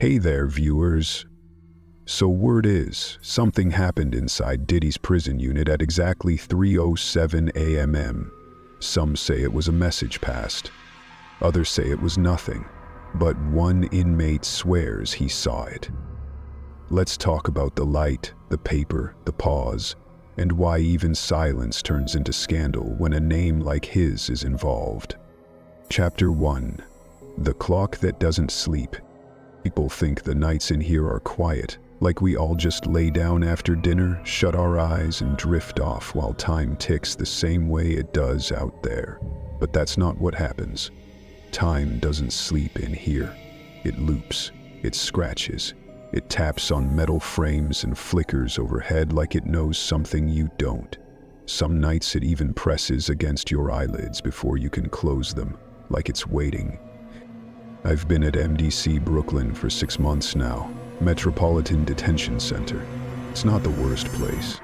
Hey there, viewers. So word is, something happened inside Diddy's prison unit at exactly 3:07 a.m. Some say it was a message passed. Others say it was nothing. But one inmate swears he saw it. Let's talk about the light, the paper, the pause, and why even silence turns into scandal when a name like his is involved. Chapter 1. The Clock That Doesn't Sleep. People think the nights in here are quiet, like we all just lay down after dinner, shut our eyes, and drift off while time ticks the same way it does out there. But that's not what happens. Time doesn't sleep in here. It loops, it scratches, it taps on metal frames and flickers overhead like it knows something you don't. Some nights it even presses against your eyelids before you can close them, like it's waiting. I've been at MDC Brooklyn for 6 months now, Metropolitan Detention Center. It's not the worst place,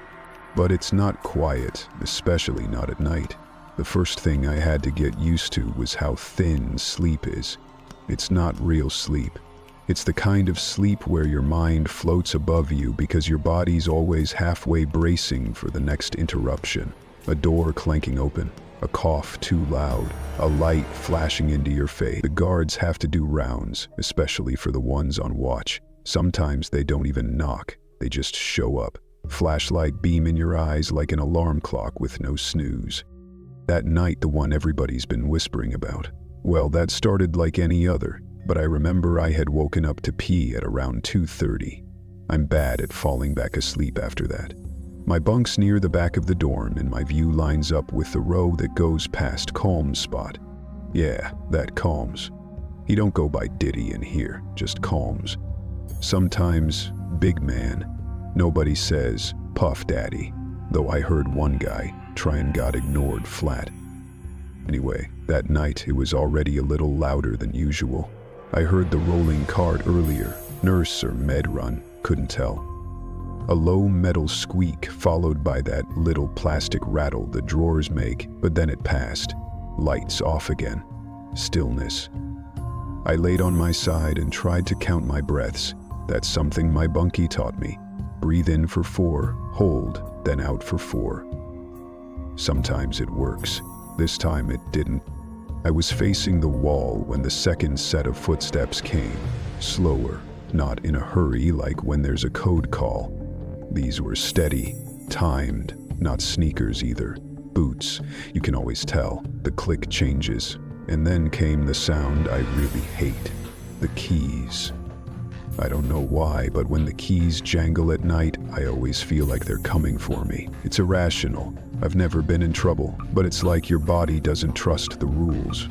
but it's not quiet, especially not at night. The first thing I had to get used to was how thin sleep is. It's not real sleep. It's the kind of sleep where your mind floats above you because your body's always halfway bracing for the next interruption. A door clanking open, a cough too loud, a light flashing into your face. The guards have to do rounds, especially for the ones on watch. Sometimes they don't even knock, they just show up. Flashlight beam in your eyes like an alarm clock with no snooze. That night, the one everybody's been whispering about. Well, that started like any other, but I remember I had woken up to pee at around 2:30. I'm bad at falling back asleep after that. My bunk's near the back of the dorm and my view lines up with the row that goes past Calm's spot. Yeah, that Calm's. He don't go by Diddy in here, just Calm's. Sometimes, big man. Nobody says, Puff Daddy, though I heard one guy try and got ignored flat. Anyway, that night it was already a little louder than usual. I heard the rolling cart earlier, nurse or med run, couldn't tell. A low metal squeak followed by that little plastic rattle the drawers make, but then it passed. Lights off again. Stillness. I laid on my side and tried to count my breaths. That's something my bunkie taught me. Breathe in for 4, hold, then out for 4. Sometimes it works. This time it didn't. I was facing the wall when the second set of footsteps came. Slower, not in a hurry like when there's a code call. These were steady, timed, not sneakers either. Boots, you can always tell. The click changes. And then came the sound I really hate. The keys. I don't know why, but when the keys jangle at night, I always feel like they're coming for me. It's irrational. I've never been in trouble, but it's like your body doesn't trust the rules.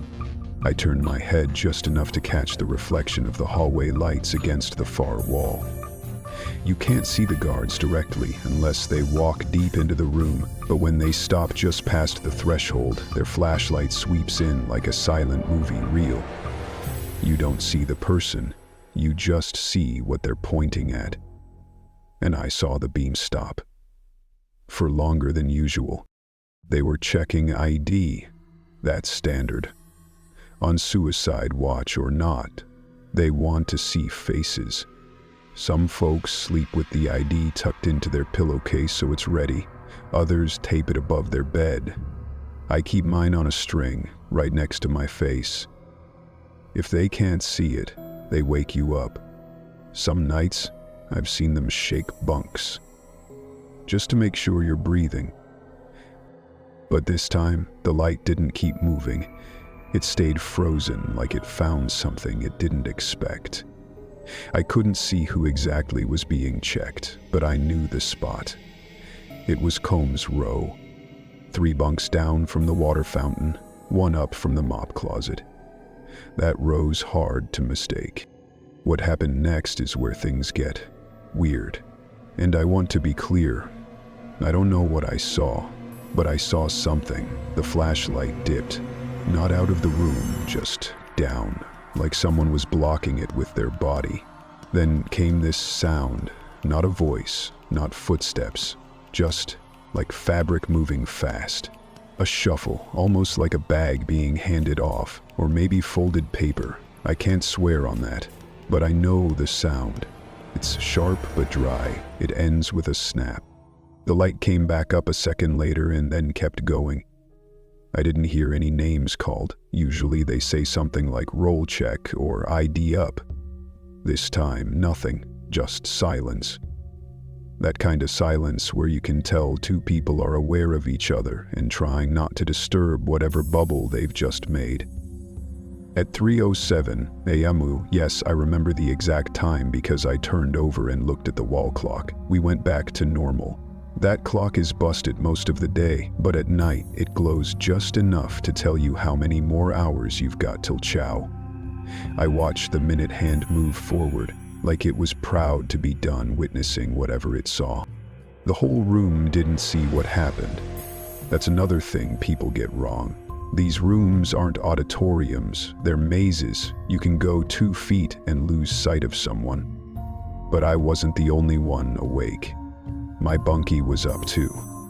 I turned my head just enough to catch the reflection of the hallway lights against the far wall. You can't see the guards directly unless they walk deep into the room, but when they stop just past the threshold, their flashlight sweeps in like a silent movie reel. You don't see the person, you just see what they're pointing at. And I saw the beam stop. For longer than usual. They were checking ID. That's standard. On suicide watch or not, they want to see faces. Some folks sleep with the ID tucked into their pillowcase so it's ready. Others tape it above their bed. I keep mine on a string, right next to my face. If they can't see it, they wake you up. Some nights, I've seen them shake bunks, just to make sure you're breathing. But this time, the light didn't keep moving. It stayed frozen like it found something it didn't expect. I couldn't see who exactly was being checked, but I knew the spot. It was Combs' row. 3 bunks down from the water fountain, 1 up from the mop closet. That row's hard to mistake. What happened next is where things get weird. And I want to be clear. I don't know what I saw, but I saw something. The flashlight dipped, not out of the room, just down. Like someone was blocking it with their body. Then came this sound, not a voice, not footsteps, just like fabric moving fast. A shuffle, almost like a bag being handed off, or maybe folded paper. I can't swear on that. But I know the sound. It's sharp but dry. It ends with a snap. The light came back up a second later and then kept going. I didn't hear any names called. Usually they say something like roll check or ID up. This time, nothing, just silence. That kind of silence where you can tell two people are aware of each other and trying not to disturb whatever bubble they've just made. At 3:07 a.m., yes, I remember the exact time because I turned over and looked at the wall clock. We went back to normal. That clock is busted most of the day, but at night it glows just enough to tell you how many more hours you've got till chow. I watched the minute hand move forward, like it was proud to be done witnessing whatever it saw. The whole room didn't see what happened. That's another thing people get wrong. These rooms aren't auditoriums, they're mazes. You can go 2 feet and lose sight of someone. But I wasn't the only one awake. My bunkie was up too.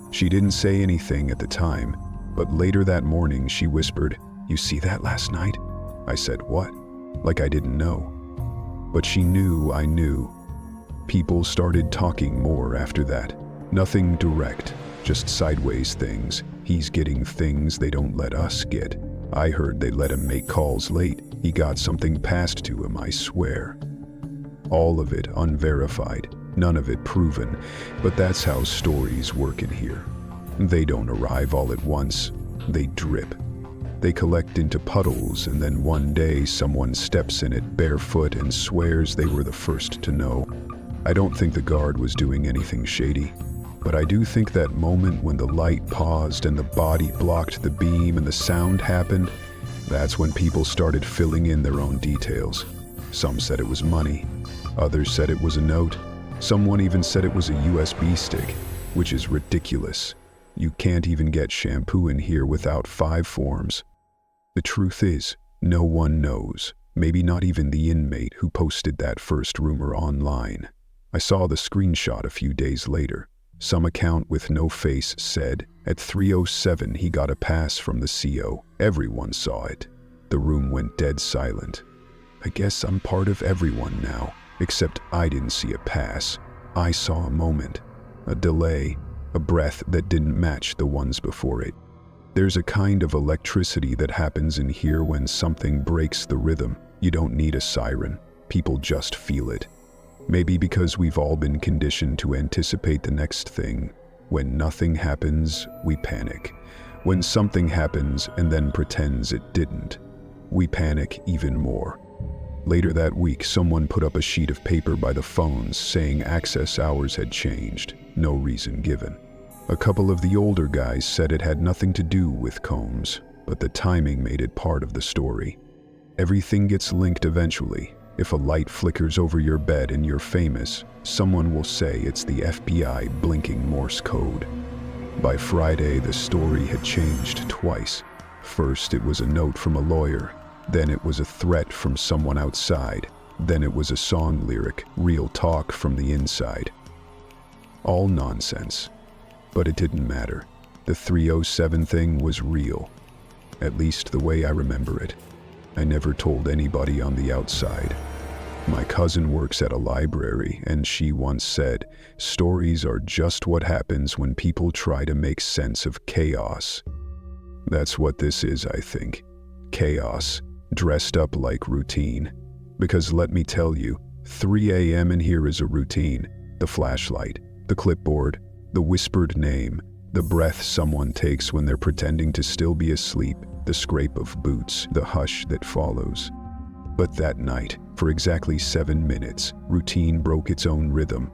She didn't say anything at the time, but later that morning she whispered, "You see that last night?" I said, "What?" Like I didn't know. But she knew I knew. People started talking more after that. Nothing direct, just sideways things. He's getting things they don't let us get. I heard they let him make calls late. He got something passed to him, I swear. All of it unverified, none of it proven, but that's how stories work in here. They don't arrive all at once, they drip. They collect into puddles, and then one day someone steps in it barefoot and swears they were the first to know. I don't think the guard was doing anything shady, but I do think that moment when the light paused and the body blocked the beam and the sound happened, that's when people started filling in their own details. Some said it was money, others said it was a note, someone even said it was a USB stick, which is ridiculous. You can't even get shampoo in here without 5 forms. The truth is, no one knows, maybe not even the inmate who posted that first rumor online. I saw the screenshot a few days later. Some account with no face said, at 3:07 he got a pass from the CO. Everyone saw it. The room went dead silent. I guess I'm part of everyone now, except I didn't see a pass. I saw a moment, a delay, a breath that didn't match the ones before it. There's a kind of electricity that happens in here when something breaks the rhythm. You don't need a siren. People just feel it. Maybe because we've all been conditioned to anticipate the next thing. When nothing happens, we panic. When something happens and then pretends it didn't, we panic even more. Later that week, someone put up a sheet of paper by the phones saying access hours had changed, no reason given. A couple of the older guys said it had nothing to do with Combs, but the timing made it part of the story. Everything gets linked eventually. If a light flickers over your bed and you're famous, someone will say it's the FBI blinking Morse code. By Friday, the story had changed twice. First, it was a note from a lawyer. Then it was a threat from someone outside. Then it was a song lyric, real talk from the inside. All nonsense. But it didn't matter. The 3:07 thing was real. At least the way I remember it. I never told anybody on the outside. My cousin works at a library, and she once said, stories are just what happens when people try to make sense of chaos. That's what this is, I think. Chaos, dressed up like routine. Because let me tell you, 3 a.m. in here is a routine. The flashlight, the clipboard, the whispered name, the breath someone takes when they're pretending to still be asleep, the scrape of boots, the hush that follows. But that night, for exactly 7 minutes, routine broke its own rhythm.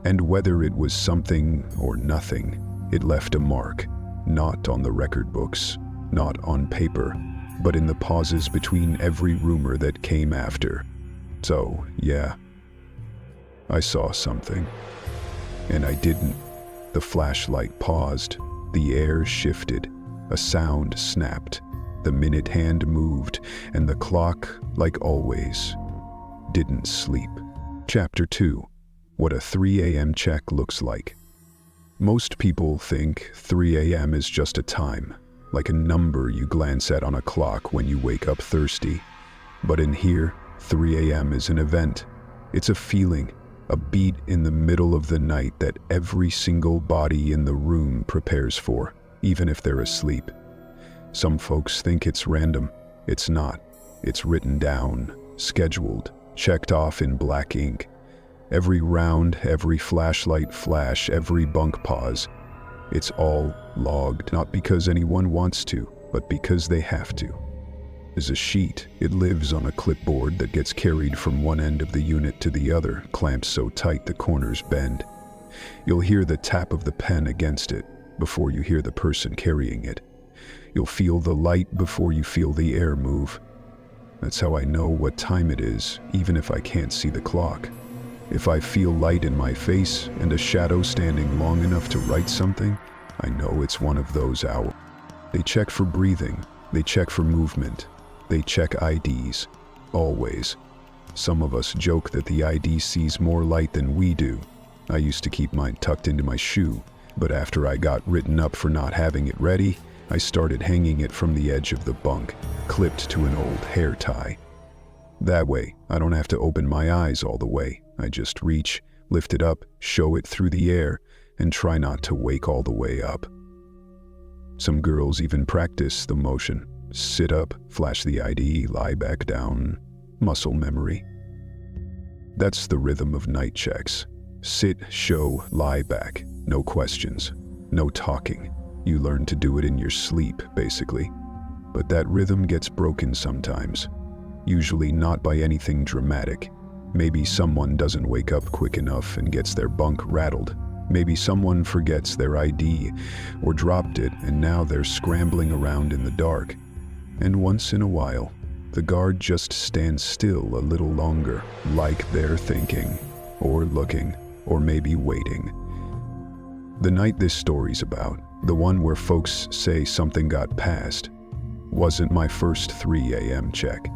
And whether it was something or nothing, it left a mark, not on the record books, not on paper, but in the pauses between every rumor that came after. So, yeah, I saw something. And I didn't. The flashlight paused, the air shifted, a sound snapped, the minute hand moved, and the clock, like always, didn't sleep. Chapter 2. What a 3 a.m. check looks like. Most people think 3 a.m. is just a time, like a number you glance at on a clock when you wake up thirsty. But in here, 3 a.m. is an event. It's a feeling, a beat in the middle of the night that every single body in the room prepares for, even if they're asleep. Some folks think it's random. It's not. It's written down, scheduled, checked off in black ink. Every round, every flashlight flash, every bunk pause. It's all logged, not because anyone wants to, but because they have to. There's a sheet. It lives on a clipboard that gets carried from one end of the unit to the other, clamped so tight the corners bend. You'll hear the tap of the pen against it before you hear the person carrying it. You'll feel the light before you feel the air move. That's how I know what time it is, even if I can't see the clock. If I feel light in my face and a shadow standing long enough to write something, I know it's one of those hours. They check for breathing. They check for movement. They check IDs. Always. Some of us joke that the ID sees more light than we do. I used to keep mine tucked into my shoe, but after I got written up for not having it ready, I started hanging it from the edge of the bunk, clipped to an old hair tie. That way, I don't have to open my eyes all the way. I just reach, lift it up, show it through the air, and try not to wake all the way up. Some girls even practice the motion. Sit up, flash the ID, lie back down. Muscle memory. That's the rhythm of night checks. Sit, show, lie back. No questions. No talking. You learn to do it in your sleep, basically. But that rhythm gets broken sometimes. Usually not by anything dramatic. Maybe someone doesn't wake up quick enough and gets their bunk rattled. Maybe someone forgets their ID or dropped it and now they're scrambling around in the dark. And once in a while, the guard just stands still a little longer, like they're thinking, or looking, or maybe waiting. The night this story's about, the one where folks say something got passed, wasn't my first 3 a.m. check.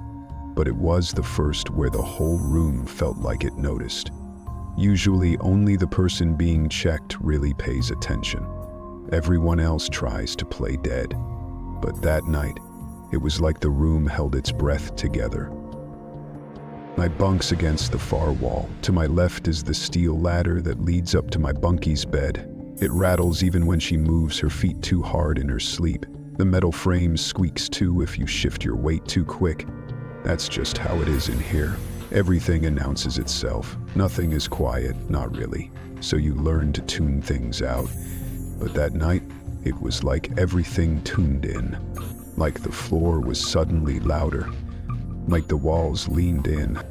But it was the first where the whole room felt like it noticed. Usually only the person being checked really pays attention. Everyone else tries to play dead. But that night, it was like the room held its breath together. My bunk's against the far wall. To my left is the steel ladder that leads up to my bunkie's bed. It rattles even when she moves her feet too hard in her sleep. The metal frame squeaks too if you shift your weight too quick. That's just how it is in here. Everything announces itself. Nothing is quiet, not really. So you learn to tune things out. But that night, it was like everything tuned in. Like the floor was suddenly louder. Like the walls leaned in.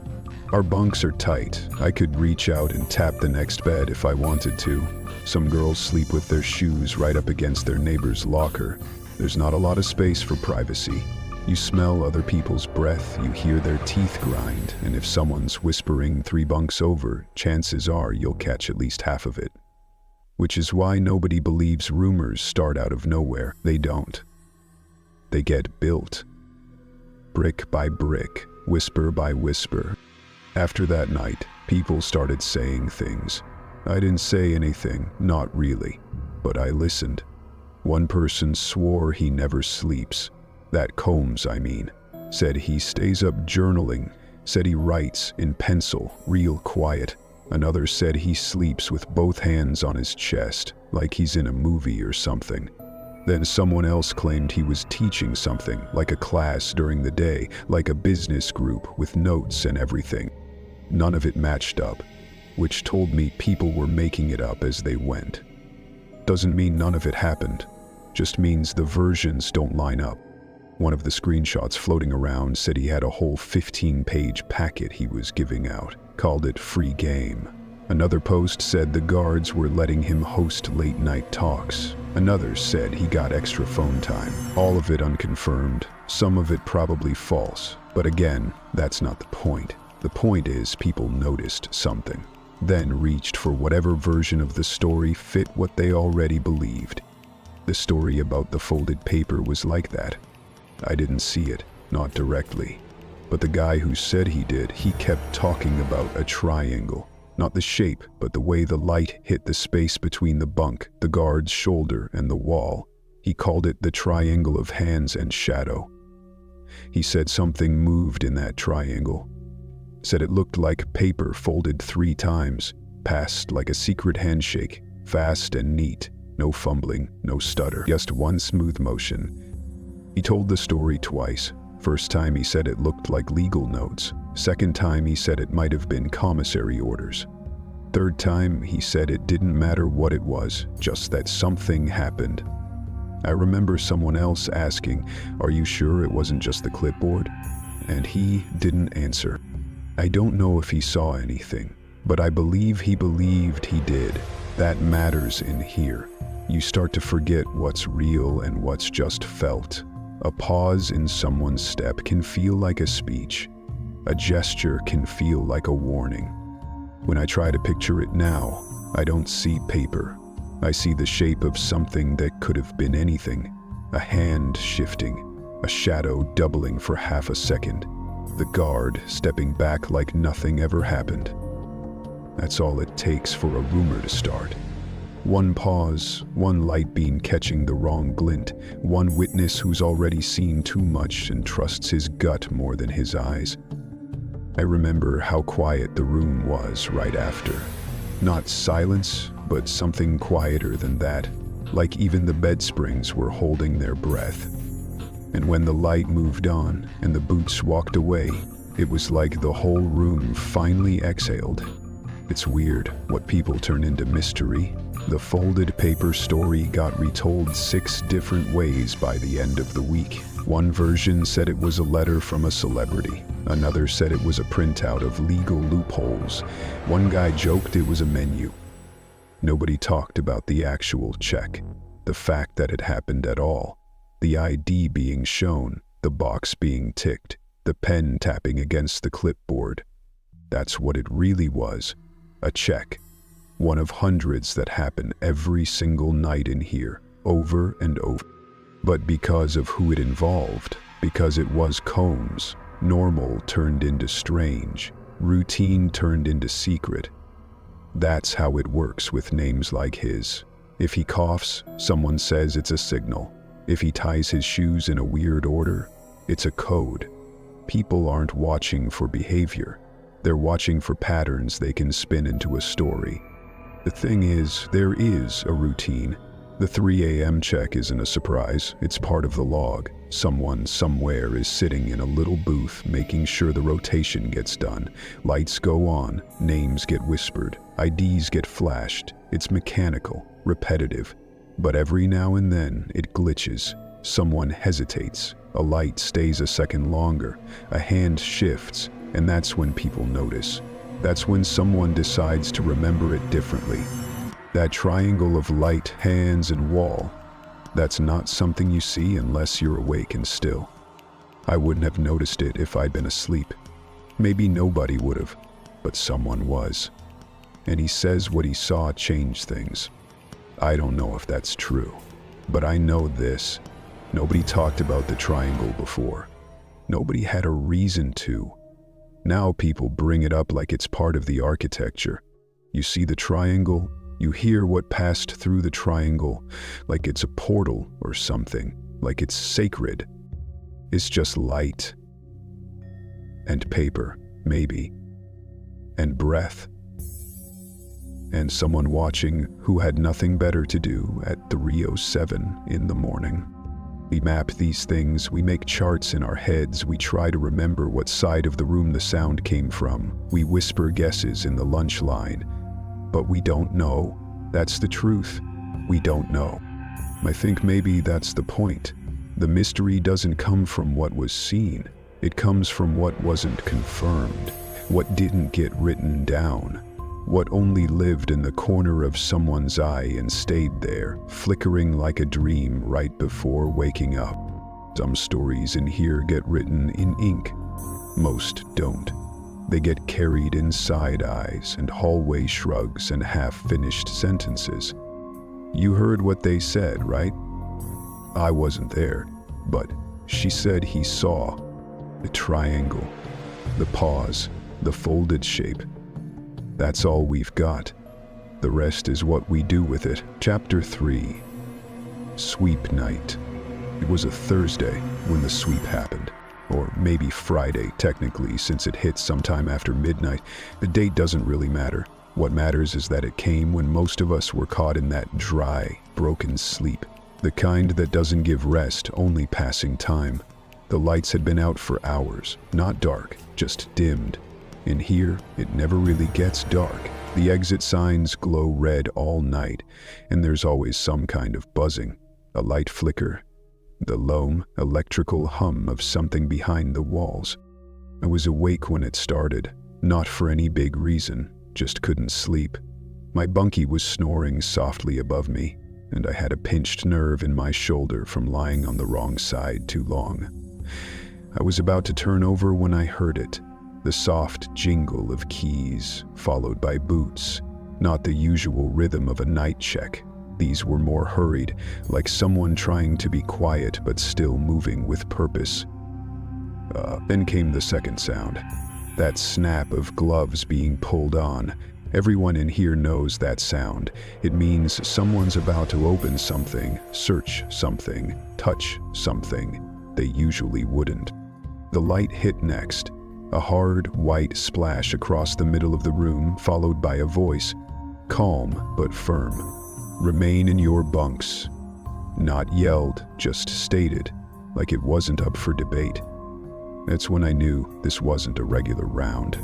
Our bunks are tight. I could reach out and tap the next bed if I wanted to. Some girls sleep with their shoes right up against their neighbor's locker. There's not a lot of space for privacy. You smell other people's breath, you hear their teeth grind, and if someone's whispering 3 bunks over, chances are you'll catch at least half of it. Which is why nobody believes rumors start out of nowhere. They don't. They get built. Brick by brick, whisper by whisper. After that night, people started saying things. I didn't say anything, not really, but I listened. One person swore he never sleeps. That Combs, I mean. Said he stays up journaling. Said he writes in pencil, real quiet. Another said he sleeps with both hands on his chest, like he's in a movie or something. Then someone else claimed he was teaching something, like a class during the day, like a business group with notes and everything. None of it matched up, which told me people were making it up as they went. Doesn't mean none of it happened, just means the versions don't line up. One of the screenshots floating around said he had a whole 15-page packet he was giving out, called it free game. Another post said the guards were letting him host late-night talks. Another said he got extra phone time. All of it unconfirmed, some of it probably false. But again, that's not the point. The point is people noticed something, then reached for whatever version of the story fit what they already believed. The story about the folded paper was like that. I didn't see it, not directly. But the guy who said he did, he kept talking about a triangle. Not the shape, but the way the light hit the space between the bunk, the guard's shoulder, and the wall. He called it the triangle of hands and shadow. He said something moved in that triangle. said it looked like paper folded 3 times, passed like a secret handshake, fast and neat, no fumbling, no stutter, just one smooth motion. He told the story twice. First time he said it looked like legal notes. Second time he said it might have been commissary orders. Third time he said it didn't matter what it was, just that something happened. I remember someone else asking, "Are you sure it wasn't just the clipboard?" And he didn't answer. I don't know if he saw anything, but I believe he believed he did. That matters in here. You start to forget what's real and what's just felt. A pause in someone's step can feel like a speech. A gesture can feel like a warning. When I try to picture it now, I don't see paper. I see the shape of something that could have been anything. A hand shifting, a shadow doubling for half a second, the guard stepping back like nothing ever happened. That's all it takes for a rumor to start. One pause, one light beam catching the wrong glint, one witness who's already seen too much and trusts his gut more than his eyes. I remember how quiet the room was right after. Not silence, but something quieter than that, like even the bed springs were holding their breath. And when the light moved on and the boots walked away, it was like the whole room finally exhaled. It's weird what people turn into mystery. The folded paper story got retold 6 different ways by the end of the week. One version said it was a letter from a celebrity. Another said it was a printout of legal loopholes. One guy joked it was a menu. Nobody talked about the actual check, the fact that it happened at all, the ID being shown, the box being ticked, the pen tapping against the clipboard. That's what it really was, a check. One of hundreds that happen every single night in here, over and over. But because of who it involved, because it was Combs, normal turned into strange, routine turned into secret. That's how it works with names like his. If he coughs, someone says it's a signal. If he ties his shoes in a weird order, it's a code. People aren't watching for behavior. They're watching for patterns they can spin into a story. The thing is, there is a routine. The 3 a.m. check isn't a surprise, it's part of the log. Someone somewhere is sitting in a little booth making sure the rotation gets done. Lights go on, names get whispered, IDs get flashed. It's mechanical, repetitive. But every now and then, it glitches. Someone hesitates, a light stays a second longer, a hand shifts, and that's when people notice. That's when someone decides to remember it differently. That triangle of light, hands, and wall, that's not something you see unless you're awake and still. I wouldn't have noticed it if I'd been asleep. Maybe nobody would have, but someone was. And he says what he saw changed things. I don't know if that's true, but I know this. Nobody talked about the triangle before. Nobody had a reason to. Now people bring it up like it's part of the architecture. You see the triangle, you hear what passed through the triangle, like it's a portal or something, like it's sacred. It's just light. And paper, maybe. And breath. And someone watching who had nothing better to do at 3:07 in the morning. We map these things, we make charts in our heads, we try to remember what side of the room the sound came from. We whisper guesses in the lunch line. But we don't know. That's the truth. We don't know. I think maybe that's the point. The mystery doesn't come from what was seen. It comes from what wasn't confirmed, what didn't get written down, what only lived in the corner of someone's eye and stayed there, flickering like a dream right before waking up. Some stories in here get written in ink. Most don't. They get carried in side eyes and hallway shrugs and half-finished sentences. You heard what they said, right? I wasn't there, but she said he saw the triangle, the pause, the folded shape. That's all we've got. The rest is what we do with it. Chapter 3. Sweep night. It was a Thursday when the sweep happened. Or maybe Friday, technically, since it hit sometime after midnight. The date doesn't really matter. What matters is that it came when most of us were caught in that dry, broken sleep. The kind that doesn't give rest, only passing time. The lights had been out for hours, not dark, just dimmed. In here, it never really gets dark. The exit signs glow red all night, and there's always some kind of buzzing, a light flicker, the low, electrical hum of something behind the walls. I was awake when it started, not for any big reason, just couldn't sleep. My bunkie was snoring softly above me, and I had a pinched nerve in my shoulder from lying on the wrong side too long. I was about to turn over when I heard it, the soft jingle of keys, followed by boots, not the usual rhythm of a night check. These were more hurried, like someone trying to be quiet but still moving with purpose. Then came the second sound, that snap of gloves being pulled on. Everyone in here knows that sound. It means someone's about to open something, search something, touch something they usually wouldn't. The light hit next, a hard, white splash across the middle of the room, followed by a voice, calm but firm. Remain in your bunks. Not yelled, just stated, like it wasn't up for debate. That's when I knew this wasn't a regular round.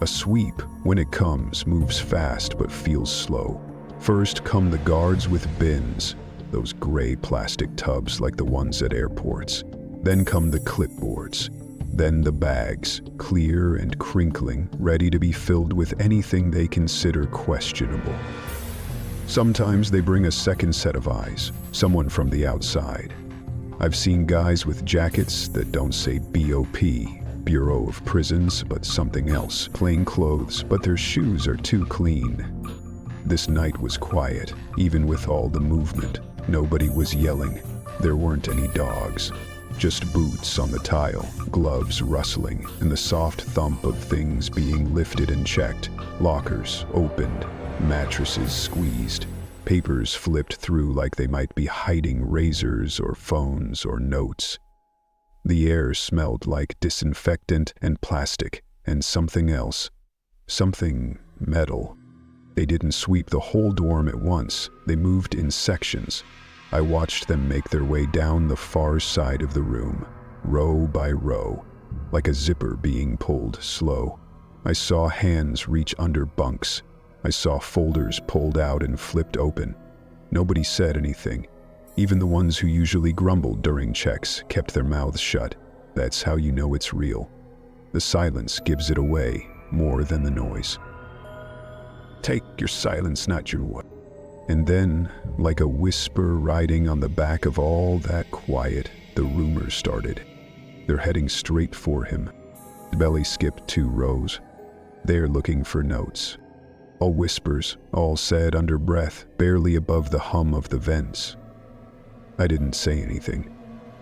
A sweep, when it comes, moves fast but feels slow. First come the guards with bins, those gray plastic tubs like the ones at airports. Then come the clipboards. Then the bags, clear and crinkling, ready to be filled with anything they consider questionable. Sometimes they bring a second set of eyes, someone from the outside. I've seen guys with jackets that don't say BOP, Bureau of Prisons, but something else, plain clothes, but their shoes are too clean. This night was quiet, even with all the movement. Nobody was yelling. There weren't any dogs. Just boots on the tile, gloves rustling, and the soft thump of things being lifted and checked. Lockers opened, mattresses squeezed, papers flipped through like they might be hiding razors or phones or notes. The air smelled like disinfectant and plastic and something else, something metal. They didn't sweep the whole dorm at once. They moved in sections. I watched them make their way down the far side of the room, row by row, like a zipper being pulled slow. I saw hands reach under bunks. I saw folders pulled out and flipped open. Nobody said anything. Even the ones who usually grumbled during checks kept their mouths shut. That's how you know it's real. The silence gives it away more than the noise. Take your silence, not your word. And then, like a whisper riding on the back of all that quiet, the rumors started. They're heading straight for him. Belly skipped 2 rows. They're looking for notes. All whispers, all said under breath, barely above the hum of the vents. I didn't say anything.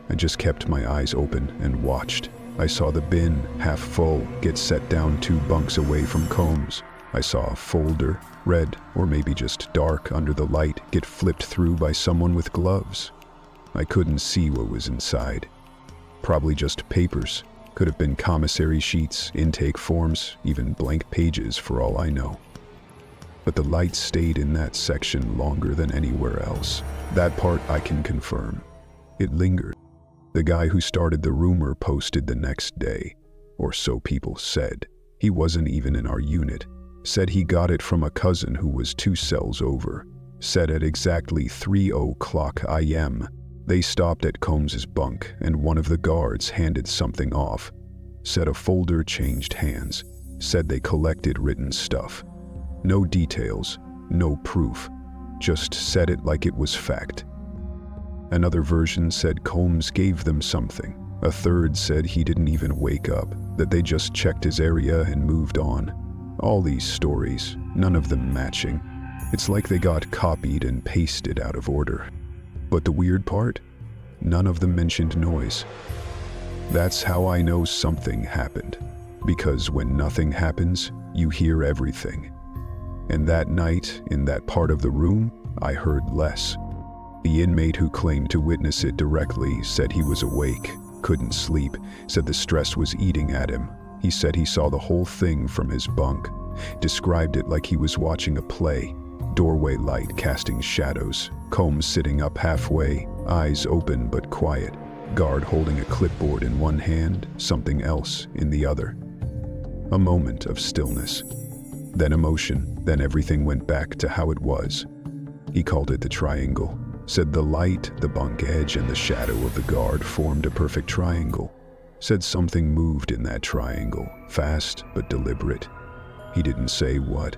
I just kept my eyes open and watched. I saw the bin, half full, get set down 2 bunks away from Combs. I saw a folder, red or maybe just dark under the light, get flipped through by someone with gloves. I couldn't see what was inside. Probably just papers. Could have been commissary sheets, intake forms, even blank pages for all I know. But the light stayed in that section longer than anywhere else. That part I can confirm. It lingered. The guy who started the rumor posted the next day, or so people said. He wasn't even in our unit. Said he got it from a cousin who was 2 cells over. Said at exactly 3:00 a.m. they stopped at Combs's bunk and one of the guards handed something off. Said a folder changed hands. Said they collected written stuff. No details, no proof. Just said it like it was fact. Another version said Combs gave them something. A third said he didn't even wake up, that they just checked his area and moved on. All these stories, none of them matching. It's like they got copied and pasted out of order. But the weird part? None of them mentioned noise. That's how I know something happened. Because when nothing happens, you hear everything. And that night, in that part of the room, I heard less. The inmate who claimed to witness it directly said he was awake, Couldn't sleep, said the stress was eating at him. He said he saw the whole thing from his bunk. Described it like he was watching a play. Doorway light casting shadows, Combs sitting up halfway, eyes open but quiet, guard holding a clipboard in one hand, something else in the other. A moment of stillness. Then emotion, then everything went back to how it was. He called it the triangle. Said the light, the bunk edge, and the shadow of the guard formed a perfect triangle. Said something moved in that triangle, fast but deliberate. He didn't say what.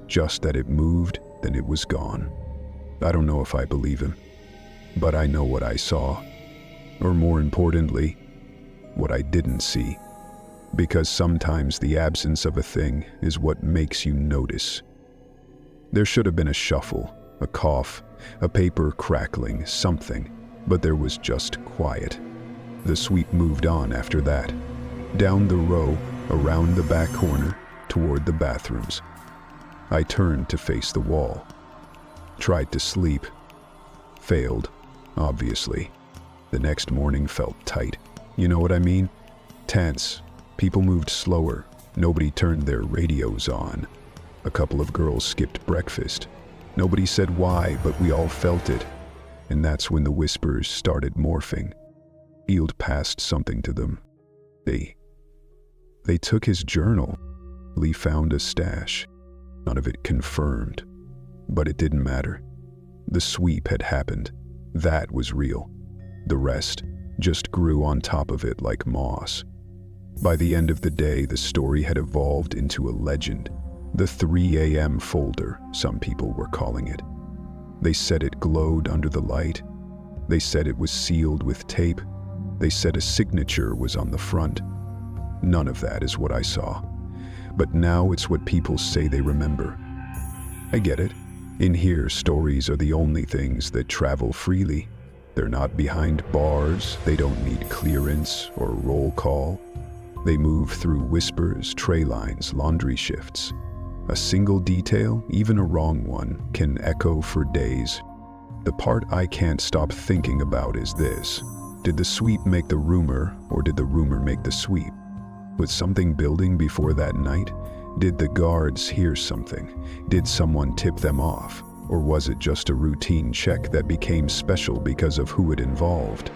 Just that it moved, then it was gone. I don't know if I believe him, but I know what I saw. Or more importantly, what I didn't see. Because sometimes the absence of a thing is what makes you notice. There should have been a shuffle, a cough, a paper crackling, something, but there was just quiet. The sweep moved on after that. Down the row, around the back corner, toward the bathrooms. I turned to face the wall. Tried to sleep. Failed, obviously. The next morning felt tight. You know what I mean? Tense. People moved slower. Nobody turned their radios on. A couple of girls skipped breakfast. Nobody said why, but we all felt it. And that's when the whispers started morphing. Field passed something to them. They took his journal. Lee found a stash. None of it confirmed. But it didn't matter. The sweep had happened. That was real. The rest just grew on top of it like moss. By the end of the day, the story had evolved into a legend. The 3 a.m. folder, some people were calling it. They said it glowed under the light. They said it was sealed with tape. They said a signature was on the front. None of that is what I saw. But now it's what people say they remember. I get it. In here, stories are the only things that travel freely. They're not behind bars. They don't need clearance or roll call. They move through whispers, tray lines, laundry shifts. A single detail, even a wrong one, can echo for days. The part I can't stop thinking about is this. Did the sweep make the rumor, or did the rumor make the sweep? Was something building before that night? Did the guards hear something? Did someone tip them off? Or was it just a routine check that became special because of who it involved?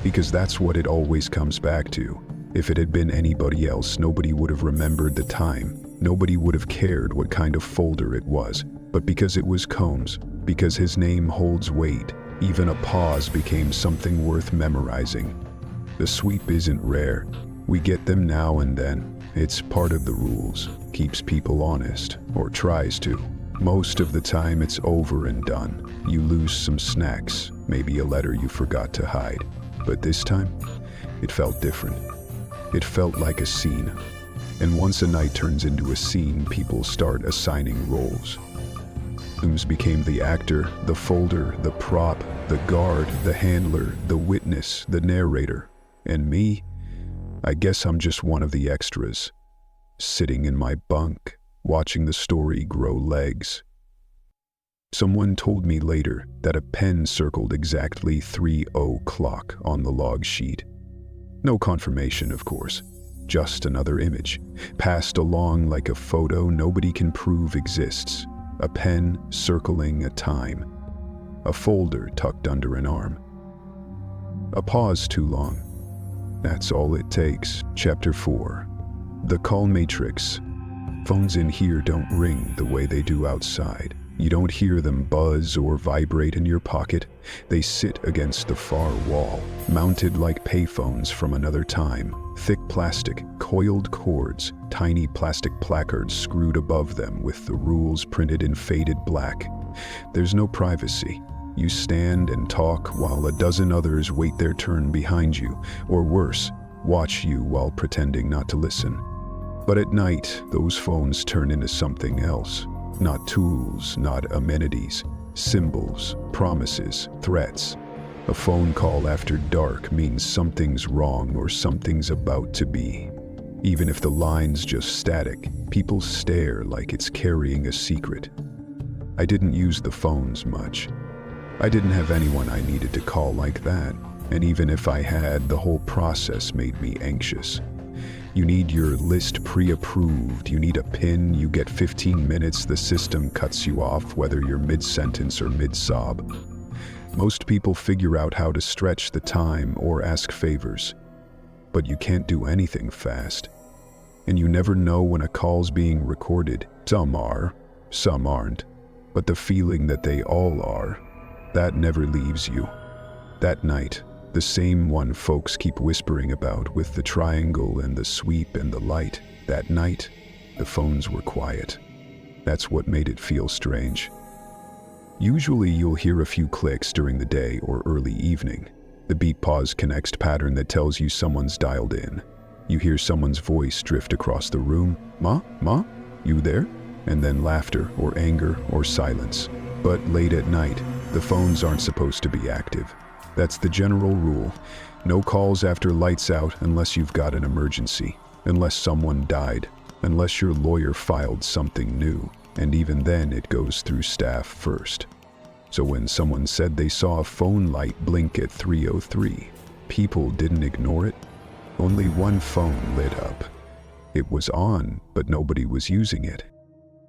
Because that's what it always comes back to. If it had been anybody else, nobody would have remembered the time. Nobody would have cared what kind of folder it was. But because it was Combs, because his name holds weight, even a pause became something worth memorizing. The sweep isn't rare. We get them now and then. It's part of the rules. Keeps people honest, or tries to. Most of the time it's over and done. You lose some snacks, maybe a letter you forgot to hide. But this time, it felt different. It felt like a scene. And once a night turns into a scene, people start assigning roles. Combs became the actor, the folder, the prop, the guard, the handler, the witness, the narrator. And me? I guess I'm just one of the extras, sitting in my bunk, watching the story grow legs. Someone told me later that a pen circled exactly 3:00 on the log sheet. No confirmation, of course, just another image, passed along like a photo nobody can prove exists. A pen circling a time. A folder tucked under an arm. A pause too long. That's all it takes. Chapter 4. The Call Matrix. Phones in here don't ring the way they do outside. You don't hear them buzz or vibrate in your pocket. They sit against the far wall, mounted like payphones from another time. Thick plastic, coiled cords, tiny plastic placards screwed above them with the rules printed in faded black. There's no privacy. You stand and talk while a dozen others wait their turn behind you, or worse, watch you while pretending not to listen. But at night, those phones turn into something else. Not tools, not amenities, symbols, promises, threats. A phone call after dark means something's wrong or something's about to be. Even if the line's just static, people stare like it's carrying a secret. I didn't use the phones much. I didn't have anyone I needed to call like that. And even if I had, the whole process made me anxious. You need your list pre-approved, you need a PIN, you get 15 minutes, the system cuts you off whether you're mid-sentence or mid-sob. Most people figure out how to stretch the time or ask favors, but you can't do anything fast. And you never know when a call's being recorded. Some are, some aren't, but the feeling that they all are, that never leaves you. That night, the same one folks keep whispering about with the triangle and the sweep and the light, that night, the phones were quiet. That's what made it feel strange. Usually you'll hear a few clicks during the day or early evening. The beep pause connects pattern that tells you someone's dialed in. You hear someone's voice drift across the room. Ma? You there? And then laughter or anger or silence. But late at night, the phones aren't supposed to be active. That's the general rule. No calls after lights out unless you've got an emergency, unless someone died, unless your lawyer filed something new, and even then it goes through staff first. So when someone said they saw a phone light blink at 3:03, people didn't ignore it. Only one phone lit up. It was on, but nobody was using it.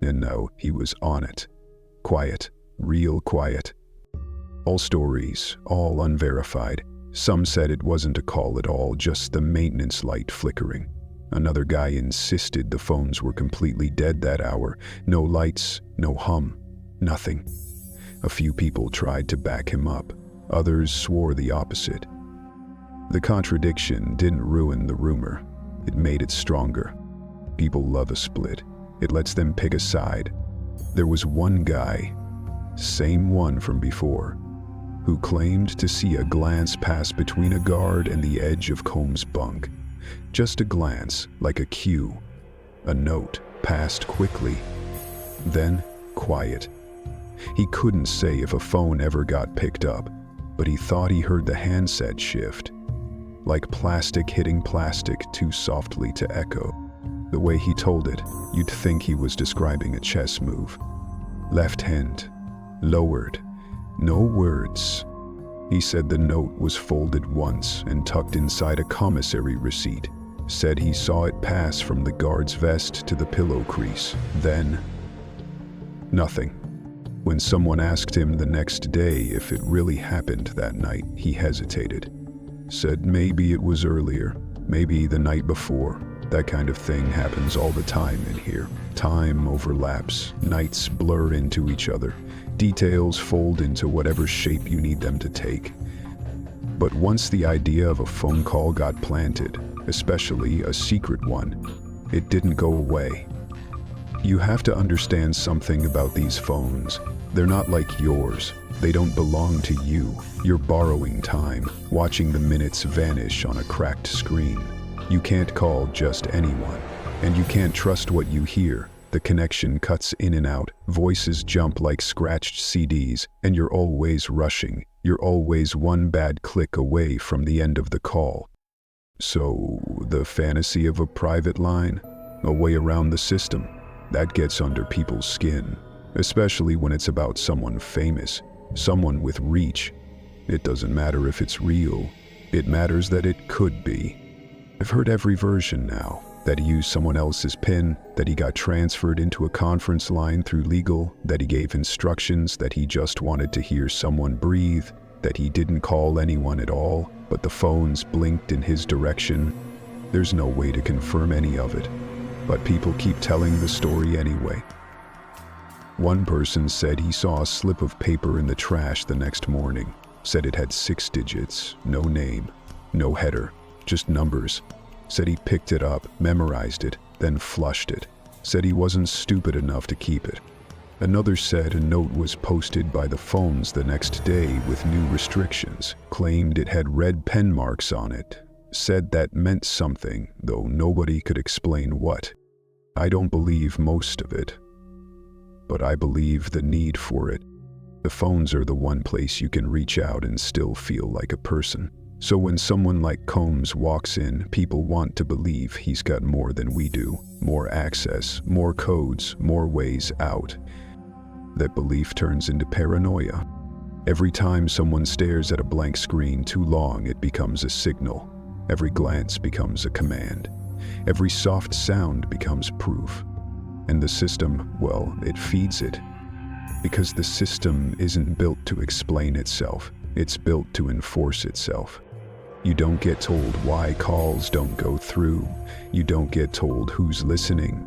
And no, he was on it. Quiet, real quiet. All stories, all unverified. Some said it wasn't a call at all, just the maintenance light flickering. Another guy insisted the phones were completely dead that hour. No lights, no hum, nothing. A few people tried to back him up. Others swore the opposite. The contradiction didn't ruin the rumor. It made it stronger. People love a split. It lets them pick a side. There was one guy, same one from before, who claimed to see a glance pass between a guard and the edge of Combs' bunk. Just a glance, like a cue. A note passed quickly. Then, quiet. He couldn't say if a phone ever got picked up, but he thought he heard the handset shift. Like plastic hitting plastic too softly to echo. The way he told it, you'd think he was describing a chess move. Left hand, lowered, no words. He said the note was folded once and tucked inside a commissary receipt. Said he saw it pass from the guard's vest to the pillow crease. Then, nothing. When someone asked him the next day if it really happened that night, he hesitated. Said maybe it was earlier, maybe the night before. That kind of thing happens all the time in here. Time overlaps, nights blur into each other, details fold into whatever shape you need them to take. But once the idea of a phone call got planted, especially a secret one, it didn't go away. You have to understand something about these phones. They're not like yours. They don't belong to you. You're borrowing time, watching the minutes vanish on a cracked screen. You can't call just anyone, and you can't trust what you hear. The connection cuts in and out, voices jump like scratched CDs, and you're always rushing. You're always one bad click away from the end of the call. So, the fantasy of a private line, a way around the system, that gets under people's skin, especially when it's about someone famous, someone with reach. It doesn't matter if it's real, it matters that it could be. I've heard every version now, that he used someone else's PIN, that he got transferred into a conference line through legal, that he gave instructions, that he just wanted to hear someone breathe, that he didn't call anyone at all, but the phones blinked in his direction. There's no way to confirm any of it, but people keep telling the story anyway. One person said he saw a slip of paper in the trash the next morning, said it had 6 digits, no name, no header, just numbers. Said he picked it up, memorized it, then flushed it. Said he wasn't stupid enough to keep it. Another said a note was posted by the phones the next day with new restrictions, claimed it had red pen marks on it. Said that meant something, though nobody could explain what. I don't believe most of it, but I believe the need for it. The phones are the one place you can reach out and still feel like a person. So when someone like Combs walks in, people want to believe he's got more than we do, more access, more codes, more ways out. That belief turns into paranoia. Every time someone stares at a blank screen too long, it becomes a signal. Every glance becomes a command. Every soft sound becomes proof. And the system, well, it feeds it. Because the system isn't built to explain itself. It's built to enforce itself. You don't get told why calls don't go through. You don't get told who's listening.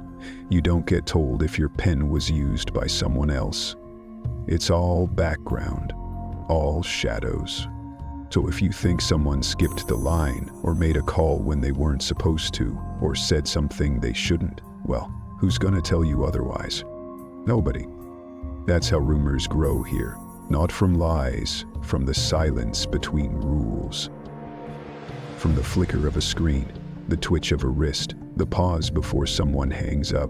You don't get told if your pen was used by someone else. It's all background, all shadows. So if you think someone skipped the line, or made a call when they weren't supposed to, or said something they shouldn't, well, who's gonna tell you otherwise? Nobody. That's how rumors grow here. Not from lies, from the silence between rules. From the flicker of a screen, the twitch of a wrist, the pause before someone hangs up.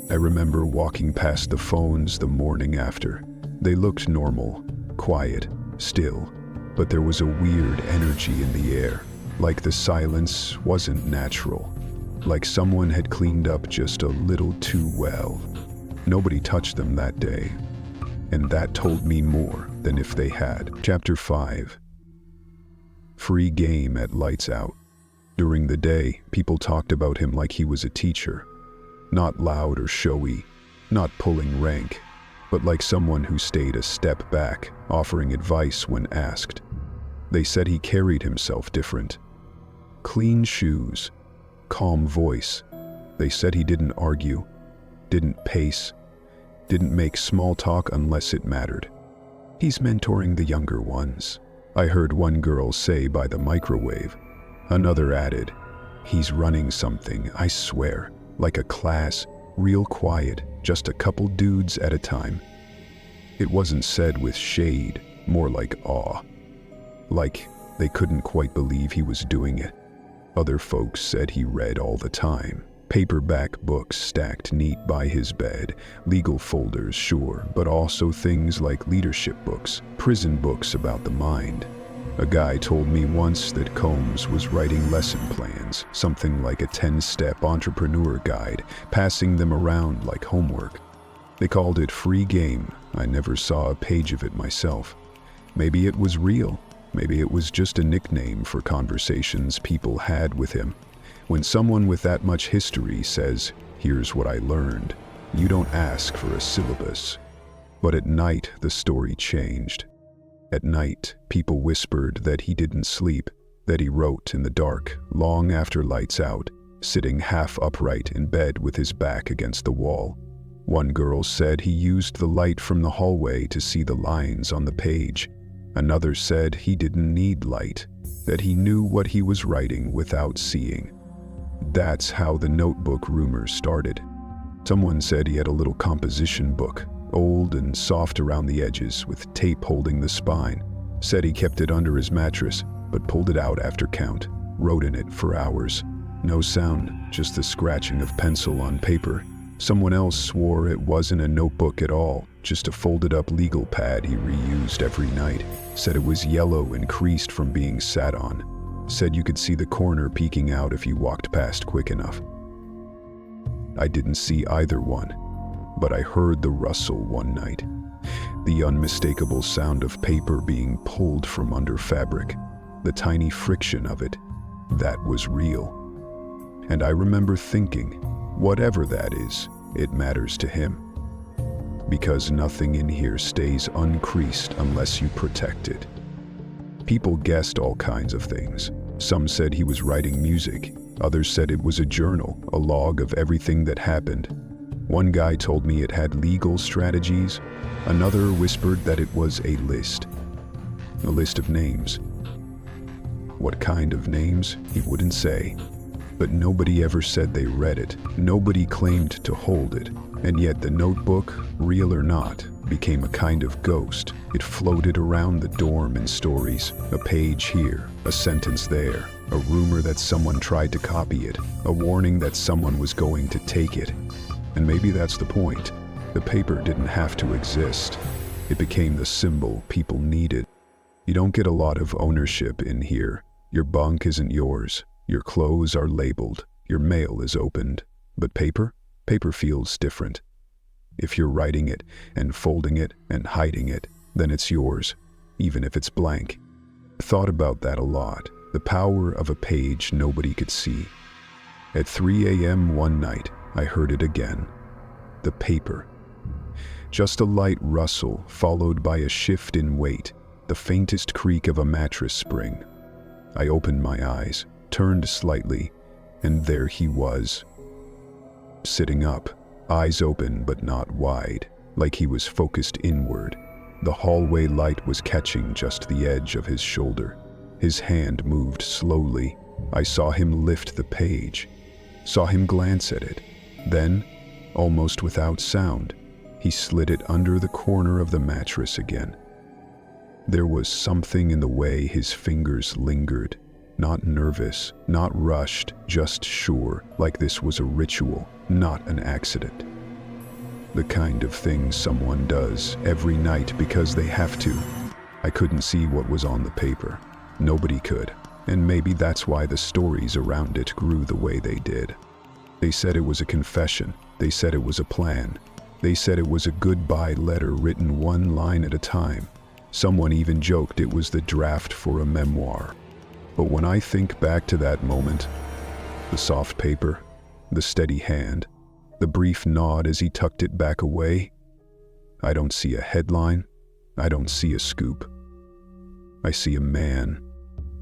I remember walking past the phones the morning after. They looked normal, quiet, still, but there was a weird energy in the air, like the silence wasn't natural, like someone had cleaned up just a little too well. Nobody touched them that day, and that told me more than if they had. Chapter 5. Free game at lights out. During the day, people talked about him like he was a teacher. Not loud or showy, not pulling rank, but like someone who stayed a step back, offering advice when asked. They said he carried himself different. Clean shoes, calm voice. They said he didn't argue, didn't pace, didn't make small talk unless it mattered. He's mentoring the younger ones, I heard one girl say by the microwave. Another added, he's running something, I swear, like a class, real quiet, just a couple dudes at a time. It wasn't said with shade, more like awe. Like they couldn't quite believe he was doing it. Other folks said he read all the time. Paperback books stacked neat by his bed, legal folders, sure, but also things like leadership books, prison books about the mind. A guy told me once that Combs was writing lesson plans, something like a 10-step entrepreneur guide, passing them around like homework. They called it free game. I never saw a page of it myself. Maybe it was real. Maybe it was just a nickname for conversations people had with him. When someone with that much history says, here's what I learned, you don't ask for a syllabus. But at night, the story changed. At night, people whispered that he didn't sleep, that he wrote in the dark, long after lights out, sitting half upright in bed with his back against the wall. One girl said he used the light from the hallway to see the lines on the page. Another said he didn't need light, that he knew what he was writing without seeing. That's how the notebook rumors started. Someone said he had a little composition book, old and soft around the edges with tape holding the spine. Said he kept it under his mattress, but pulled it out after count, wrote in it for hours. No sound, just the scratching of pencil on paper. Someone else swore it wasn't a notebook at all, just a folded up legal pad he reused every night. Said it was yellow and creased from being sat on. Said you could see the corner peeking out if you walked past quick enough. I didn't see either one, but I heard the rustle one night. The unmistakable sound of paper being pulled from under fabric. The tiny friction of it. That was real. And I remember thinking, whatever that is, it matters to him. Because nothing in here stays uncreased unless you protect it. People guessed all kinds of things. Some said he was writing music. Others said it was a journal, a log of everything that happened. One guy told me it had legal strategies. Another whispered that it was a list. A list of names. What kind of names, he wouldn't say. But nobody ever said they read it. Nobody claimed to hold it. And yet the notebook, real or not, became a kind of ghost. It floated around the dorm in stories. A page here, a sentence there, a rumor that someone tried to copy it, a warning that someone was going to take it. And maybe that's the point. The paper didn't have to exist. It became the symbol people needed. You don't get a lot of ownership in here. Your bunk isn't yours. Your clothes are labeled. Your mail is opened. But paper? Paper feels different. If you're writing it and folding it and hiding it, then it's yours. even if it's blank. I thought about that a lot, the power of a page nobody could see. At 3 a.m. one night, I heard it again. The paper. Just a light rustle, followed by a shift in weight, the faintest creak of a mattress spring. I opened my eyes, turned slightly, and there he was. Sitting up, eyes open but not wide, like he was focused inward. The hallway light was catching just the edge of his shoulder. His hand moved slowly. I saw him lift the page, saw him glance at it. Then, almost without sound, he slid it under the corner of the mattress again. There was something in the way his fingers lingered, not nervous, not rushed, just sure, like this was a ritual, not an accident. The kind of thing someone does every night because they have to. I couldn't see what was on the paper. Nobody could, and maybe that's why the stories around it grew the way they did. They said it was a confession. They said it was a plan. They said it was a goodbye letter written one line at a time. Someone even joked it was the draft for a memoir. But when I think back to that moment, the soft paper, the steady hand, the brief nod as he tucked it back away, I don't see a headline. I don't see a scoop. I see a man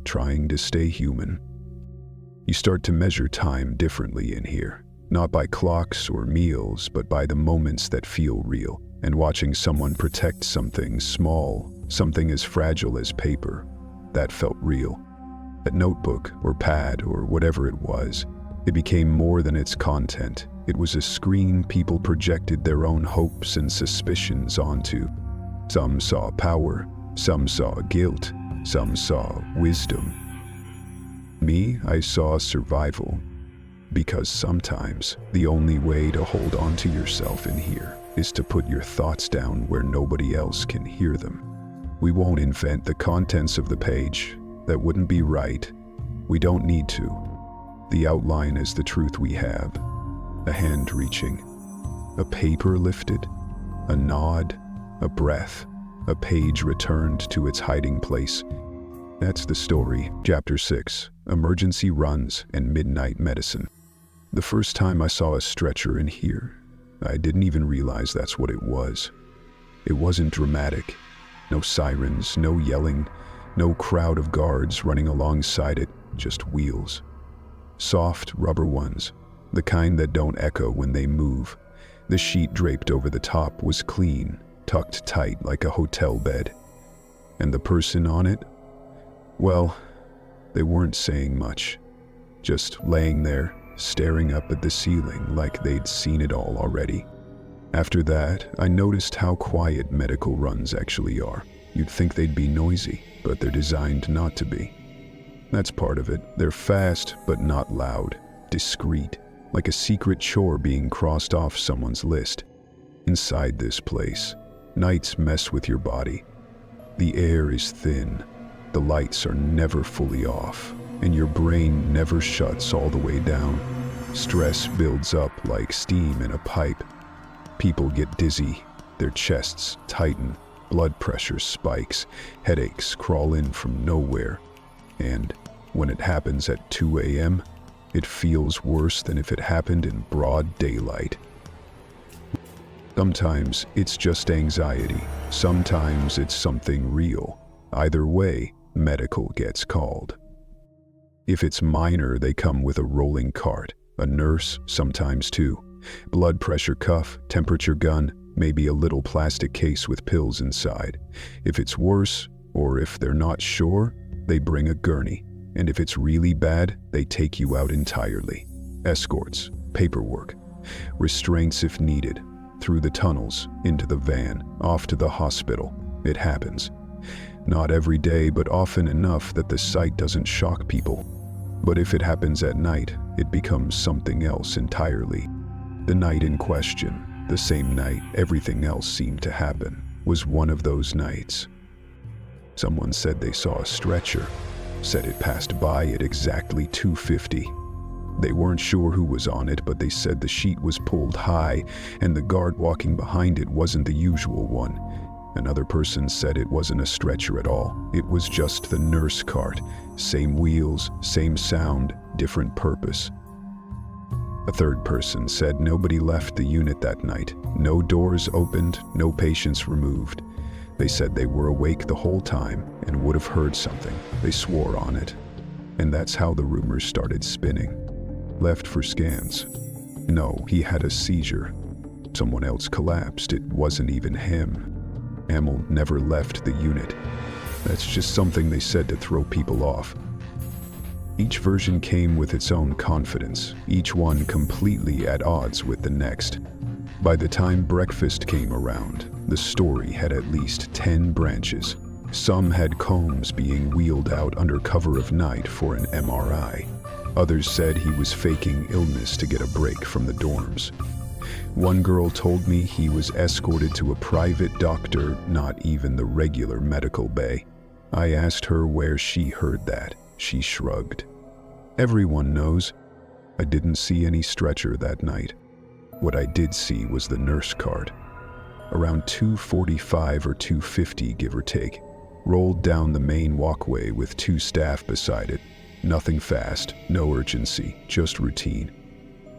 trying to stay human. You start to measure time differently in here, not by clocks or meals, but by the moments that feel real. And watching someone protect something small, something as fragile as paper, that felt real. That notebook or pad or whatever it was, it became more than its content. It was a screen people projected their own hopes and suspicions onto. Some saw power, some saw guilt, some saw wisdom. Me, I saw survival. Because sometimes the only way to hold on to yourself in here is to put your thoughts down where nobody else can hear them. We won't invent the contents of the page. That wouldn't be right. We don't need to. The outline is the truth we have. A hand reaching, a paper lifted, a nod, a breath, a page returned to its hiding place. That's the story. Chapter 6, Emergency Runs and Midnight Medicine. The first time I saw a stretcher in here, I didn't even realize that's what it was. It wasn't dramatic. No sirens, no yelling, no crowd of guards running alongside it, just wheels. Soft rubber ones, the kind that don't echo when they move. The sheet draped over the top was clean, tucked tight like a hotel bed. And the person on it? Well, they weren't saying much. Just laying there, staring up at the ceiling like they'd seen it all already. After that, I noticed how quiet medical runs actually are. You'd think they'd be noisy, but they're designed not to be. That's part of it. They're fast, but not loud. Discreet, like a secret chore being crossed off someone's list. Inside this place, nights mess with your body. The air is thin. The lights are never fully off, and your brain never shuts all the way down. Stress builds up like steam in a pipe. People get dizzy, their chests tighten, blood pressure spikes, headaches crawl in from nowhere. And when it happens at 2 a.m., it feels worse than if it happened in broad daylight. Sometimes it's just anxiety, sometimes it's something real. Either way, medical gets called. If it's minor, they come with a rolling cart, a nurse, sometimes two, blood pressure cuff, temperature gun, maybe a little plastic case with pills inside. If it's worse, or if they're not sure, they bring a gurney. And if it's really bad, they take you out entirely. Escorts, paperwork, restraints if needed, through the tunnels, into the van, off to the hospital. It happens. Not every day, but often enough that the sight doesn't shock people. But if it happens at night, it becomes something else entirely. The night in question, the same night everything else seemed to happen, was one of those nights. Someone said they saw a stretcher, said it passed by at exactly 2:50. They weren't sure who was on it, but they said the sheet was pulled high, and the guard walking behind it wasn't the usual one. Another person said it wasn't a stretcher at all. It was just the nurse cart. Same wheels, same sound, different purpose. A third person said nobody left the unit that night. No doors opened, no patients removed. They said they were awake the whole time and would have heard something. They swore on it. And that's how the rumors started spinning. Left for scans. No, he had a seizure. Someone else collapsed. It wasn't even him. Amel never left the unit. That's just something they said to throw people off. Each version came with its own confidence, each one completely at odds with the next. By the time breakfast came around, the story had at least 10 branches. Some had combs being wheeled out under cover of night for an MRI. Others said he was faking illness to get a break from the dorms. One girl told me he was escorted to a private doctor, not even the regular medical bay. I asked her where she heard that. She shrugged. Everyone knows. I didn't see any stretcher that night. What I did see was the nurse cart. Around 2:45 or 2:50, give or take, rolled down the main walkway with 2 staff beside it. Nothing fast, no urgency, just routine.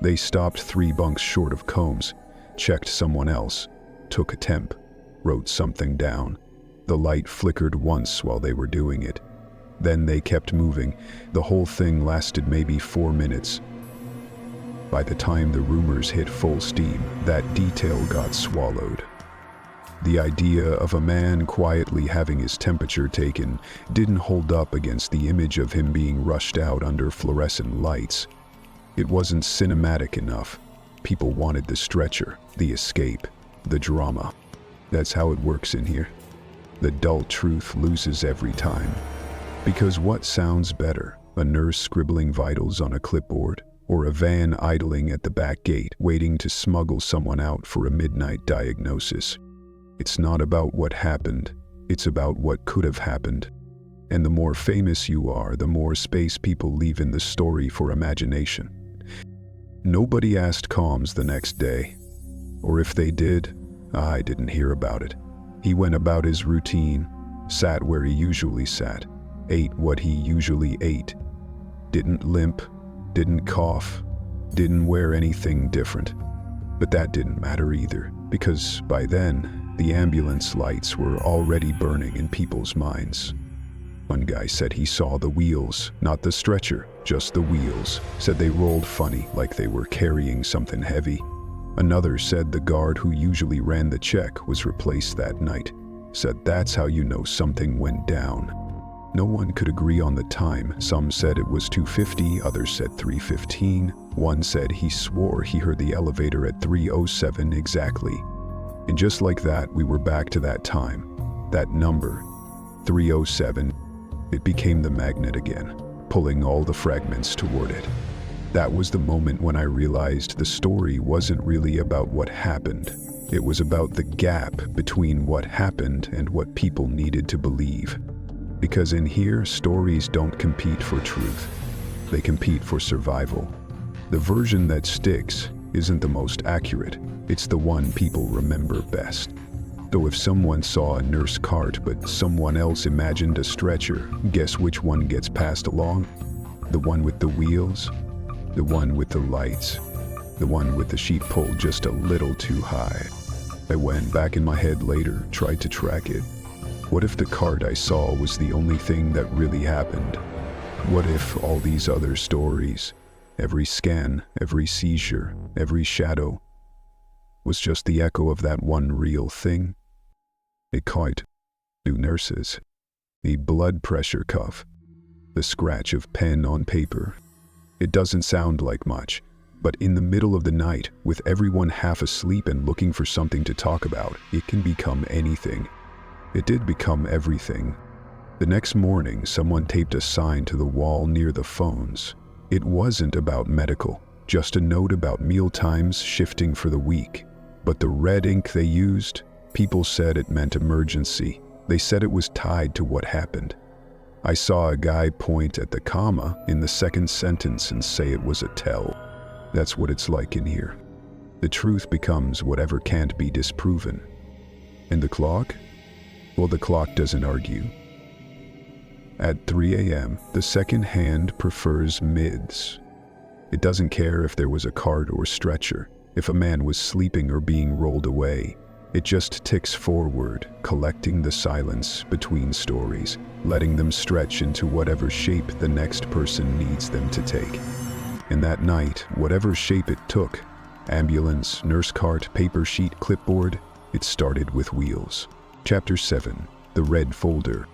They stopped 3 bunks short of combs, checked someone else, took a temp, wrote something down. The light flickered once while they were doing it. Then they kept moving. The whole thing lasted maybe 4 minutes. By the time the rumors hit full steam, that detail got swallowed. The idea of a man quietly having his temperature taken didn't hold up against the image of him being rushed out under fluorescent lights. It wasn't cinematic enough. People wanted the stretcher, the escape, the drama. That's how it works in here. The dull truth loses every time. Because what sounds better, a nurse scribbling vitals on a clipboard, or a van idling at the back gate waiting to smuggle someone out for a midnight diagnosis? It's not about what happened, it's about what could have happened. And the more famous you are, the more space people leave in the story for imagination. Nobody asked Combs the next day. Or if they did, I didn't hear about it. He went about his routine, sat where he usually sat, ate what he usually ate, didn't limp, didn't cough, didn't wear anything different. But that didn't matter either, because by then, the ambulance lights were already burning in people's minds. One guy said he saw the wheels, not the stretcher, just the wheels. Said they rolled funny, like they were carrying something heavy. Another said the guard who usually ran the check was replaced that night. Said that's how you know something went down. No one could agree on the time. Some said it was 2:50, others said 3:15. One said he swore he heard the elevator at 3:07 exactly. And just like that, we were back to that time. That number, 3:07, it became the magnet again, pulling all the fragments toward it. That was the moment when I realized the story wasn't really about what happened. It was about the gap between what happened and what people needed to believe. Because in here, stories don't compete for truth. They compete for survival. The version that sticks isn't the most accurate. It's the one people remember best. Though if someone saw a nurse cart but someone else imagined a stretcher, guess which one gets passed along? The one with the wheels? The one with the lights? The one with the sheet pulled just a little too high? I went back in my head later, tried to track it. What if the cart I saw was the only thing that really happened? What if all these other stories, every scan, every seizure, every shadow, was just the echo of that one real thing? A cart, new nurses, a blood pressure cuff, the scratch of pen on paper. It doesn't sound like much, but in the middle of the night, with everyone half asleep and looking for something to talk about, it can become anything. It did become everything. The next morning, someone taped a sign to the wall near the phones. It wasn't about medical, just a note about meal times shifting for the week. But the red ink they used, people said it meant emergency. They said it was tied to what happened. I saw a guy point at the comma in the second sentence and say it was a tell. That's what it's like in here. The truth becomes whatever can't be disproven. And the clock? Well, the clock doesn't argue. At 3 a.m., the second hand prefers mids. It doesn't care if there was a cart or stretcher, if a man was sleeping or being rolled away. It just ticks forward, collecting the silence between stories, letting them stretch into whatever shape the next person needs them to take. And that night, whatever shape it took, ambulance, nurse cart, paper sheet, clipboard, it started with wheels. Chapter 7. The Red Folder.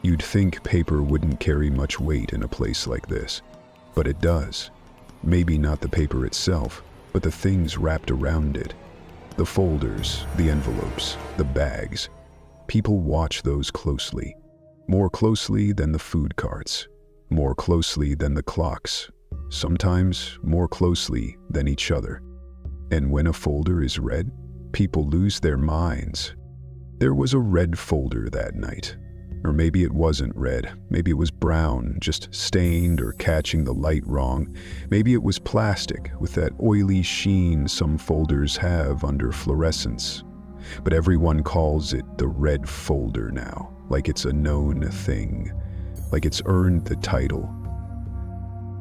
You'd think paper wouldn't carry much weight in a place like this, but it does. Maybe not the paper itself, but the things wrapped around it. The folders, the envelopes, the bags. People watch those closely. More closely than the food carts. More closely than the clocks. Sometimes more closely than each other. And when a folder is read, people lose their minds. There was a red folder that night. Or maybe it wasn't red. Maybe it was brown, just stained or catching the light wrong. Maybe it was plastic with that oily sheen some folders have under fluorescence. But everyone calls it the red folder now, like it's a known thing, like it's earned the title.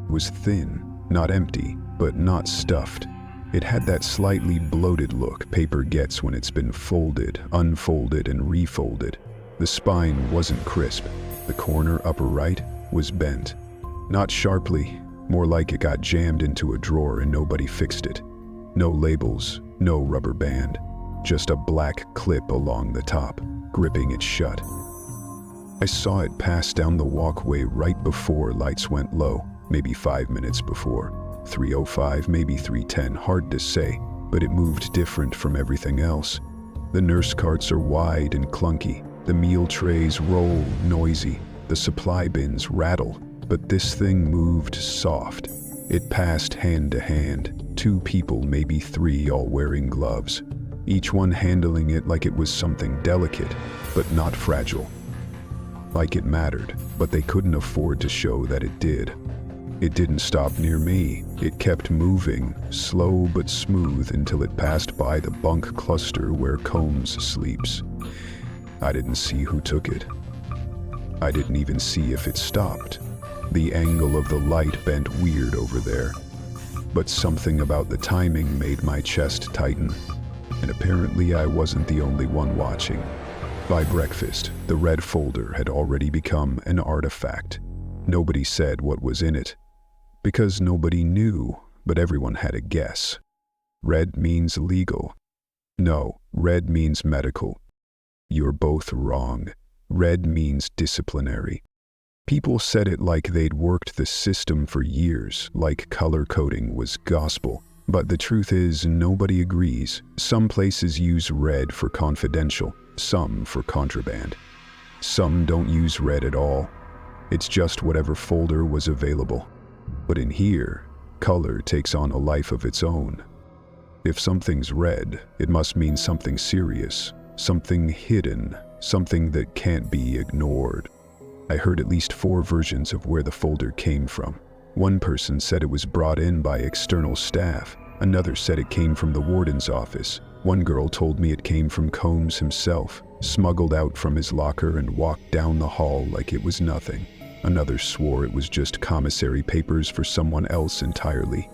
It was thin, not empty, but not stuffed. It had that slightly bloated look paper gets when it's been folded, unfolded, and refolded. The spine wasn't crisp. The corner upper right was bent. Not sharply, more like it got jammed into a drawer and nobody fixed it. No labels, no rubber band, just a black clip along the top, gripping it shut. I saw it pass down the walkway right before lights went low, maybe 5 minutes before. 3:05, maybe 3:10, hard to say, but it moved different from everything else. The nurse carts are wide and clunky. The meal trays roll, noisy. The supply bins rattle. But this thing moved soft. It passed hand to hand. 2 people, maybe 3, all wearing gloves. Each one handling it like it was something delicate, but not fragile. Like it mattered, but they couldn't afford to show that it did. It didn't stop near me. It kept moving, slow but smooth, until it passed by the bunk cluster where Combs sleeps. I didn't see who took it. I didn't even see if it stopped. The angle of the light bent weird over there. But something about the timing made my chest tighten. And apparently I wasn't the only one watching. By breakfast, the red folder had already become an artifact. Nobody said what was in it. Because nobody knew, but everyone had a guess. Red means legal. No, red means medical. You're both wrong. Red means disciplinary. People said it like they'd worked the system for years, like color coding was gospel. But the truth is, nobody agrees. Some places use red for confidential, some for contraband. Some don't use red at all. It's just whatever folder was available. But in here, color takes on a life of its own. If something's red, it must mean something serious. Something hidden, something that can't be ignored. I heard at least 4 versions of where the folder came from. One person said it was brought in by external staff. Another said it came from the warden's office. One girl told me it came from Combs himself, smuggled out from his locker and walked down the hall like it was nothing. Another swore it was just commissary papers for someone else entirely.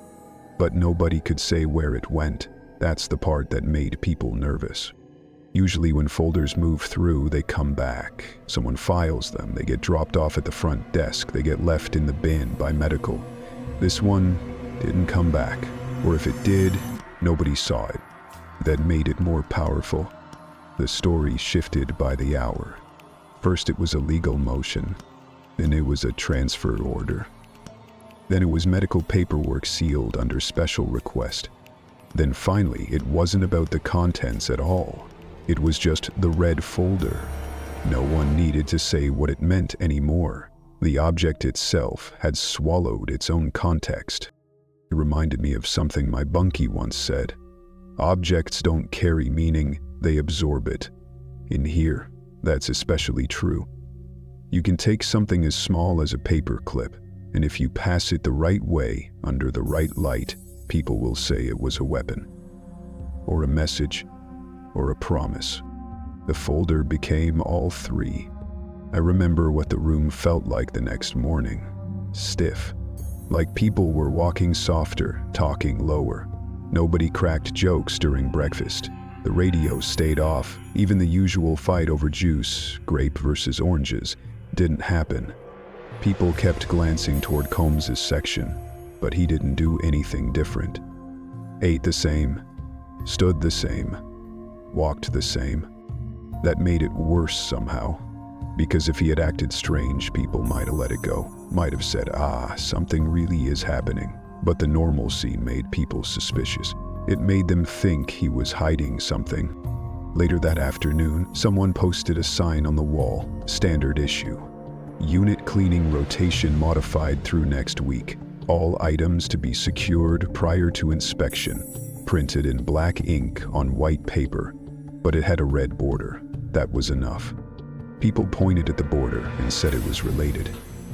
But nobody could say where it went. That's the part that made people nervous. Usually when folders move through, they come back. Someone files them, they get dropped off at the front desk, they get left in the bin by medical. This one didn't come back, or if it did, nobody saw it. That made it more powerful. The story shifted by the hour. First it was a legal motion, then it was a transfer order. Then it was medical paperwork sealed under special request. Then finally, it wasn't about the contents at all. It was just the red folder. No one needed to say what it meant anymore. The object itself had swallowed its own context. It reminded me of something my bunkie once said. Objects don't carry meaning, they absorb it. In here, that's especially true. You can take something as small as a paper clip, and if you pass it the right way, under the right light, people will say it was a weapon, or a message, or a promise. The folder became all three. I remember what the room felt like the next morning. Stiff. Like people were walking softer, talking lower. Nobody cracked jokes during breakfast. The radio stayed off. Even the usual fight over juice, grape versus oranges, didn't happen. People kept glancing toward Combs's section, but he didn't do anything different. Ate the same, stood the same, walked the same. That made it worse somehow, because if he had acted strange, people might have let it go, might have said, something really is happening. But the normalcy made people suspicious. It made them think he was hiding something. Later that afternoon, someone posted a sign on the wall, standard issue. Unit cleaning rotation modified through next week. All items to be secured prior to inspection. Printed in black ink on white paper, but it had a red border. That was enough. People pointed at the border and said it was related.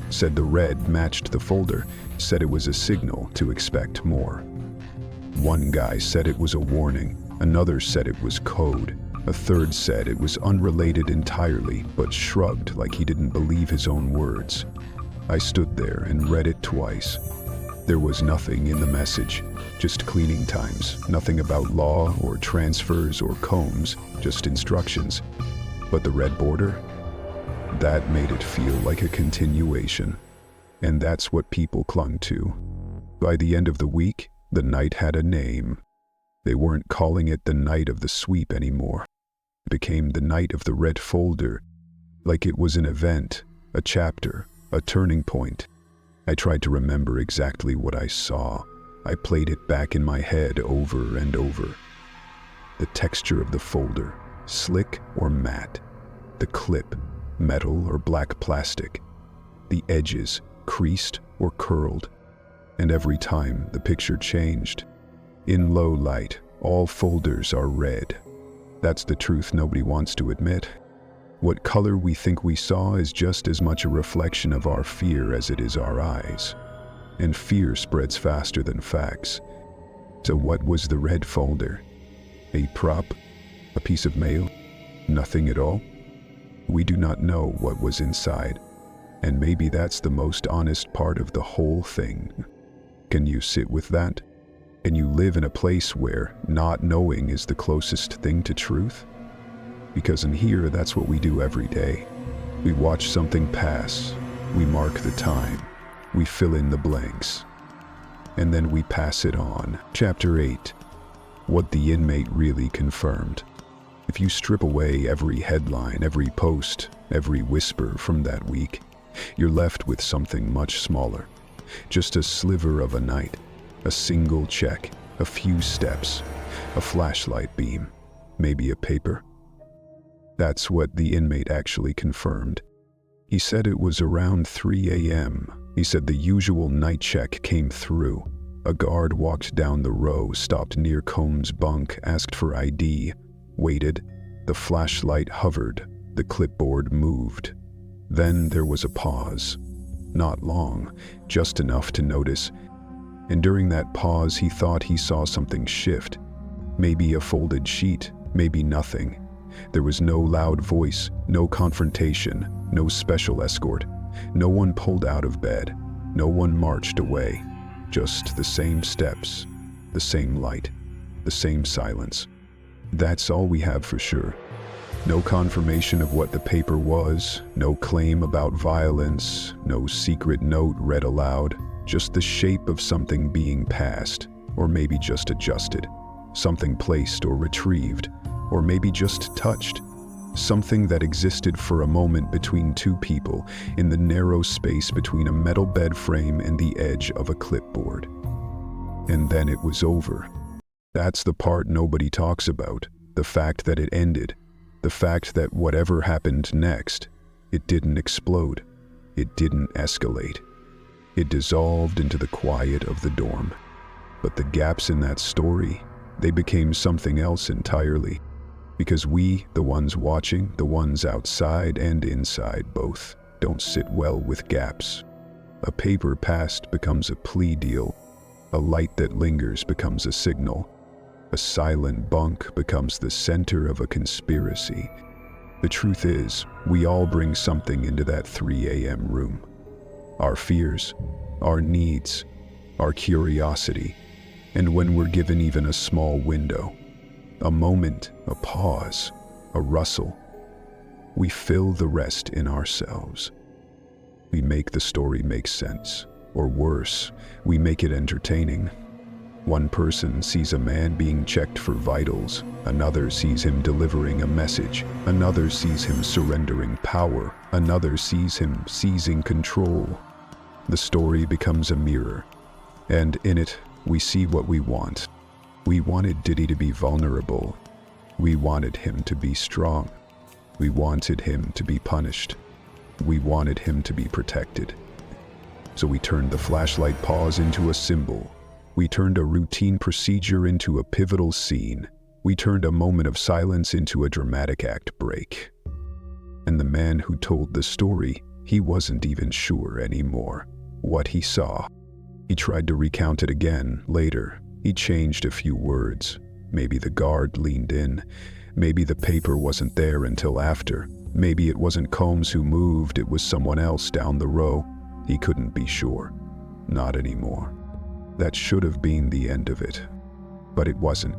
Said the red matched the folder, said it was a signal to expect more. One guy said it was a warning, another said it was code, a third said it was unrelated entirely, but shrugged like he didn't believe his own words. I stood there and read it twice. There was nothing in the message, just cleaning times, nothing about law or transfers or combs, just instructions. But the red border? That made it feel like a continuation. And that's what people clung to. By the end of the week, the night had a name. They weren't calling it the night of the sweep anymore. It became the night of the red folder, like it was an event, a chapter, a turning point. I tried to remember exactly what I saw. I played it back in my head over and over. The texture of the folder, slick or matte. The clip, metal or black plastic. The edges, creased or curled. And every time the picture changed. In low light, all folders are red. That's the truth nobody wants to admit. What color we think we saw is just as much a reflection of our fear as it is our eyes. And fear spreads faster than facts. So what was the red folder? A prop? A piece of mail? Nothing at all? We do not know what was inside. And maybe that's the most honest part of the whole thing. Can you sit with that? Can you live in a place where not knowing is the closest thing to truth? Because in here, that's what we do every day. We watch something pass, we mark the time, we fill in the blanks, and then we pass it on. Chapter 8. What the inmate really confirmed. If you strip away every headline, every post, every whisper from that week, you're left with something much smaller. Just a sliver of a night, a single check, a few steps, a flashlight beam, maybe a paper. That's what the inmate actually confirmed. He said it was around 3 a.m. He said the usual night check came through. A guard walked down the row, stopped near Combs' bunk, asked for ID, waited. The flashlight hovered. The clipboard moved. Then there was a pause. Not long, just enough to notice. And during that pause, he thought he saw something shift. Maybe a folded sheet, maybe nothing. There was no loud voice, no confrontation, no special escort. No one pulled out of bed. No one marched away. Just the same steps, the same light, the same silence. That's all we have for sure. No confirmation of what the paper was, no claim about violence, no secret note read aloud, just the shape of something being passed, or maybe just adjusted, something placed or retrieved, or maybe just touched, something that existed for a moment between two people in the narrow space between a metal bed frame and the edge of a clipboard. And then it was over. That's the part nobody talks about, the fact that it ended. The fact that whatever happened next, it didn't explode. It didn't escalate. It dissolved into the quiet of the dorm. But the gaps in that story, they became something else entirely. Because we, the ones watching, the ones outside and inside both, don't sit well with gaps. A paper passed becomes a plea deal. A light that lingers becomes a signal. A silent bunk becomes the center of a conspiracy. The truth is, we all bring something into that 3 a.m. room. Our fears, our needs, our curiosity, and when we're given even a small window, a moment, a pause, a rustle, we fill the rest in ourselves. We make the story make sense, or worse, we make it entertaining. One person sees a man being checked for vitals, another sees him delivering a message, another sees him surrendering power, another sees him seizing control. The story becomes a mirror, and in it, we see what we want. We wanted Diddy to be vulnerable. We wanted him to be strong. We wanted him to be punished. We wanted him to be protected. So we turned the flashlight pause into a symbol. We turned a routine procedure into a pivotal scene. We turned a moment of silence into a dramatic act break. And the man who told the story, he wasn't even sure anymore what he saw. He tried to recount it again later. He changed a few words. Maybe the guard leaned in. Maybe the paper wasn't there until after. Maybe it wasn't Combs who moved, it was someone else down the row. He couldn't be sure. Not anymore. That should have been the end of it. But it wasn't.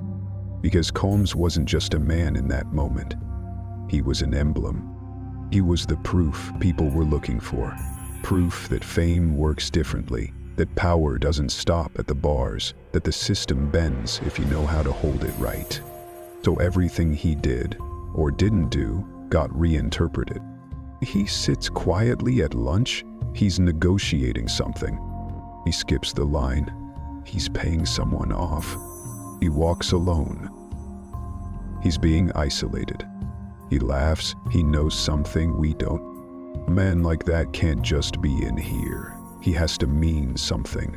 Because Combs wasn't just a man in that moment. He was an emblem. He was the proof people were looking for. Proof that fame works differently, that power doesn't stop at the bars, that the system bends if you know how to hold it right. So everything he did, or didn't do, got reinterpreted. He sits quietly at lunch. He's negotiating something. He skips the line. He's paying someone off. He walks alone. He's being isolated. He laughs. He knows something we don't. A man like that can't just be in here. He has to mean something.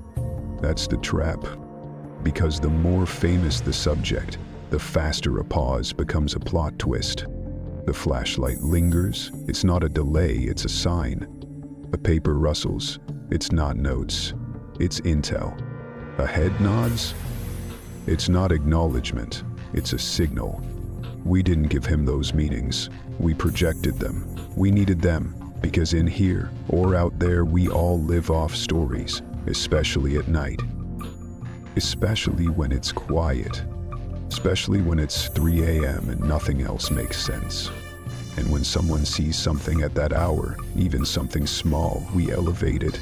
That's the trap. Because the more famous the subject, the faster a pause becomes a plot twist. The flashlight lingers. It's not a delay, it's a sign. A paper rustles. It's not notes. It's intel. A head nods. It's not acknowledgement. It's a signal. We didn't give him those meanings. We projected them. We needed them. Because in here, or out there, we all live off stories, especially at night. Especially when it's quiet. Especially when it's 3 a.m. and nothing else makes sense. And when someone sees something at that hour, even something small, we elevate it.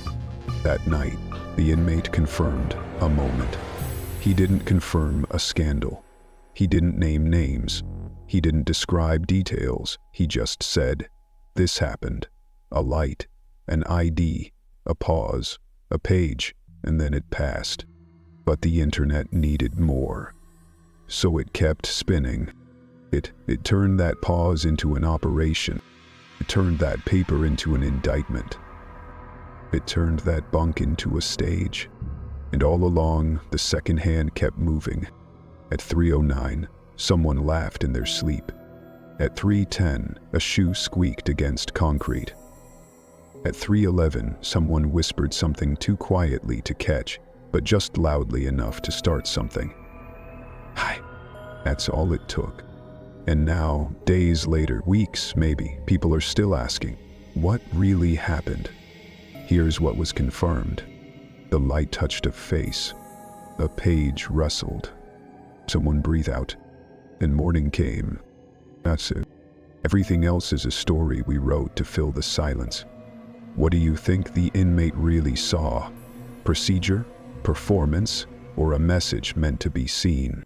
That night, the inmate confirmed a moment. He didn't confirm a scandal. He didn't name names. He didn't describe details. He just said, this happened. A light, an ID, a pause, a page, and then it passed. But the internet needed more. So it kept spinning. It turned that pause into an operation. It turned that paper into an indictment. It turned that bunk into a stage. And all along, the second hand kept moving. At 3:09, someone laughed in their sleep. At 3:10, a shoe squeaked against concrete. At 3:11, someone whispered something too quietly to catch, but just loudly enough to start something. Hi. That's all it took. And now, days later, weeks maybe, people are still asking, what really happened? Here's what was confirmed. The light touched a face. A page rustled. Someone breathed out, and morning came. That's it. Everything else is a story we wrote to fill the silence. What do you think the inmate really saw? Procedure? Performance? Or a message meant to be seen?